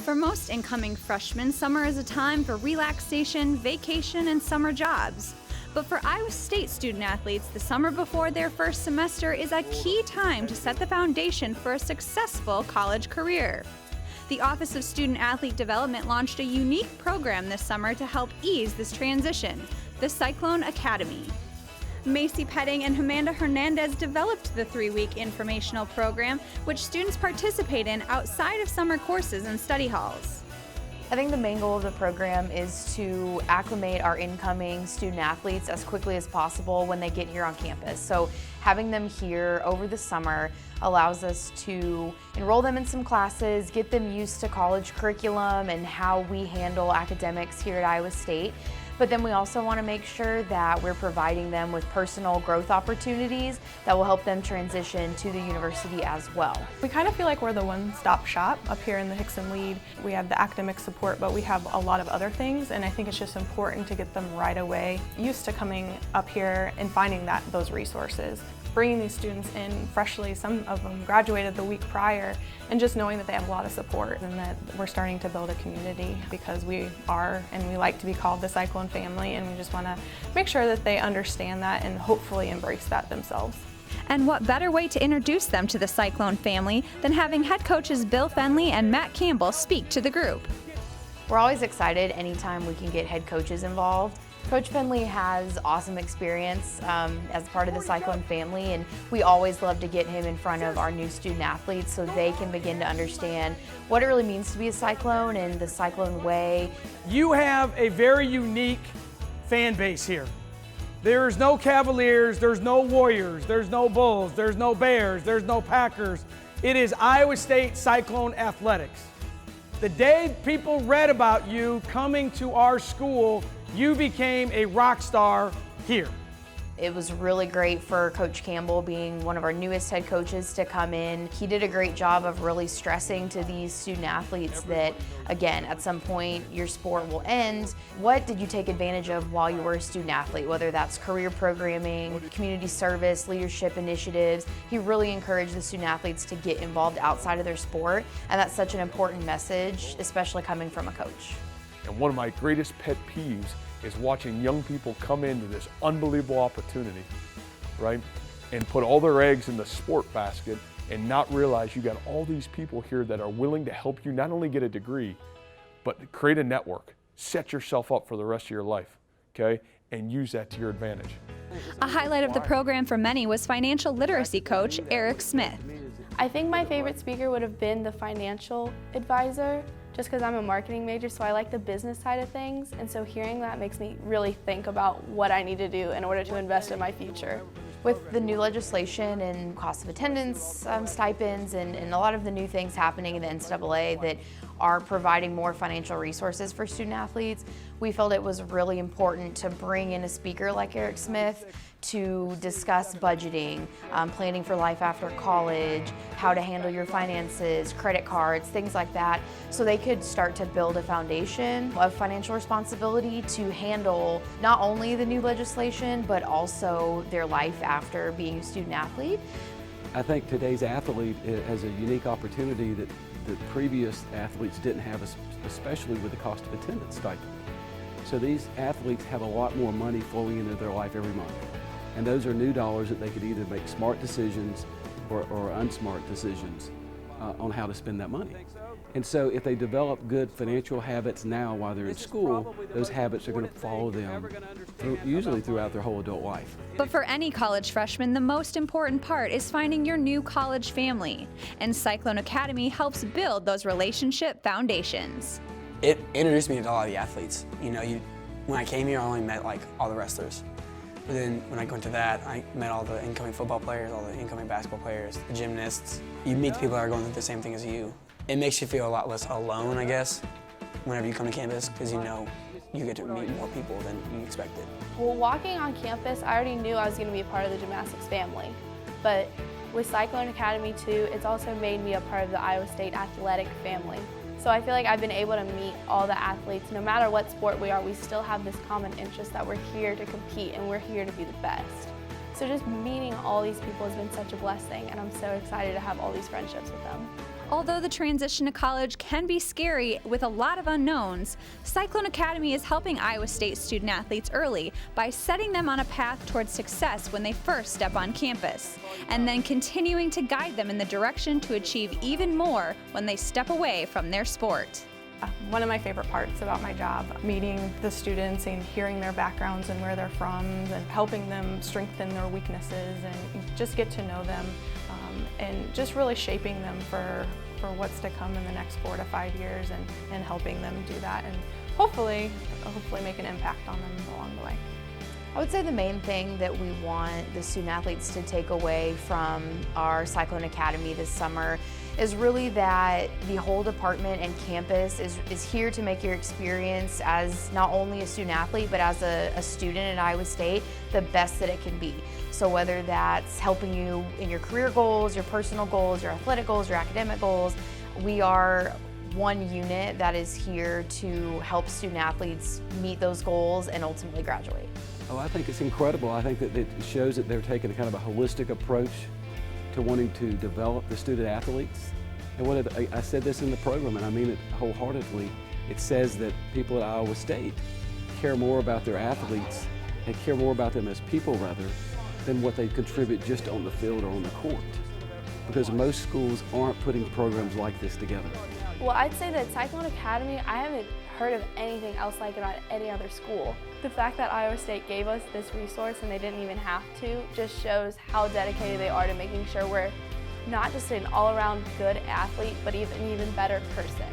For most incoming freshmen, summer is a time for relaxation, vacation, and summer jobs. But for Iowa State student athletes, the summer before their first semester is a key time to set the foundation for a successful college career. The Office of Student Athlete Development launched a unique program this summer to help ease this transition, the Cyclone Academy. Macy Petting and Amanda Hernandez developed the 3-week informational program, which students participate in outside of summer courses and study halls. I think the main goal of the program is to acclimate our incoming student athletes as quickly as possible when they get here on campus. So having them here over the summer allows us to enroll them in some classes, get them used to college curriculum and how we handle academics here at Iowa State. But then we also want to make sure that we're providing them with personal growth opportunities that will help them transition to the university as well. We kind of feel like we're the one-stop shop up here in the Hickson Lead. We have the academic support, but we have a lot of other things, and I think it's just important to get them right away used to coming up here and finding those resources. Bringing these students in freshly, some of them graduated the week prior, and just knowing that they have a lot of support and that we're starting to build a community because we are and we like to be called the Cyclone family, and we just want to make sure that they understand that and hopefully embrace that themselves. And what better way to introduce them to the Cyclone family than having head coaches Bill Fenley and Matt Campbell speak to the group. We're always excited anytime we can get head coaches involved. Coach Fenley has awesome experience as part of the Cyclone family, and we always love to get him in front of our new student athletes so they can begin to understand what it really means to be a Cyclone and the Cyclone Way. You have a very unique fan base here. There's no Cavaliers, there's no Warriors, there's no Bulls, there's no Bears, there's no Packers. It is Iowa State Cyclone Athletics. The day people read about you coming to our school, you became a rock star here. It was really great for Coach Campbell, being one of our newest head coaches, to come in. He did a great job of really stressing to these student athletes that, again, at some point your sport will end. What did you take advantage of while you were a student athlete, whether that's career programming, community service, leadership initiatives? He really encouraged the student athletes to get involved outside of their sport, and that's such an important message, especially coming from a coach. And one of my greatest pet peeves is watching young people come into this unbelievable opportunity, right? And put all their eggs in the sport basket and not realize you got all these people here that are willing to help you not only get a degree, but create a network, set yourself up for the rest of your life, okay? And use that to your advantage. A highlight of the program for many was financial literacy coach Eric Smith. I think my favorite speaker would have been the financial advisor, just because I'm a marketing major, so I like the business side of things, and so hearing that makes me really think about what I need to do in order to invest in my future. With the new legislation and cost of attendance stipends and a lot of the new things happening in the NCAA that are providing more financial resources for student athletes, we felt it was really important to bring in a speaker like Eric Smith to discuss budgeting, planning for life after college, how to handle your finances, credit cards, things like that, so they could start to build a foundation of financial responsibility to handle not only the new legislation, but also their life after being a student athlete. I think today's athlete has a unique opportunity that previous athletes didn't have, especially with the cost of attendance stipend. So these athletes have a lot more money flowing into their life every month. And those are new dollars that they could either make smart decisions or unsmart decisions on how to spend that money. And so if they develop good financial habits now while they're in school, those habits are going to follow them usually throughout their whole adult life. But for any college freshman, the most important part is finding your new college family. And Cyclone Academy helps build those relationship foundations. It introduced me to a lot of the athletes. You know, when I came here, I only met like all the wrestlers. But then when I go into that, I met all the incoming football players, all the incoming basketball players, the gymnasts. You meet the people that are going through the same thing as you. It makes you feel a lot less alone, I guess, whenever you come to campus, because you know you get to meet more people than you expected. Well, walking on campus, I already knew I was going to be a part of the gymnastics family. But with Cyclone Academy too, it's also made me a part of the Iowa State athletic family. So I feel like I've been able to meet all the athletes. No matter what sport we are, we still have this common interest that we're here to compete and we're here to be the best. So just meeting all these people has been such a blessing, and I'm so excited to have all these friendships with them. Although the transition to college can be scary with a lot of unknowns, Cyclone Academy is helping Iowa State student athletes early by setting them on a path towards success when they first step on campus, and then continuing to guide them in the direction to achieve even more when they step away from their sport. One of my favorite parts about my job, meeting the students and hearing their backgrounds and where they're from and helping them strengthen their weaknesses and just get to know them and just really shaping them for what's to come in the next 4 to 5 years and helping them do that and hopefully make an impact on them along the way. I would say the main thing that we want the student athletes to take away from our Cyclone Academy this summer is really that the whole department and campus is here to make your experience as not only a student athlete but as a student at Iowa State the best that it can be. So whether that's helping you in your career goals, your personal goals, your athletic goals, your academic goals, we are one unit that is here to help student athletes meet those goals and ultimately graduate. Oh, I think it's incredible. I think that it shows that they're taking a kind of a holistic approach to wanting to develop the student athletes. And I said this in the program, and I mean it wholeheartedly. It says that people at Iowa State care more about their athletes and care more about them as people, rather, than what they contribute just on the field or on the court. Because most schools aren't putting programs like this together. Well, I'd say that Cyclone Academy, I haven't heard of anything else like it at any other school. The fact that Iowa State gave us this resource and they didn't even have to just shows how dedicated they are to making sure we're not just an all-around good athlete, but even better person.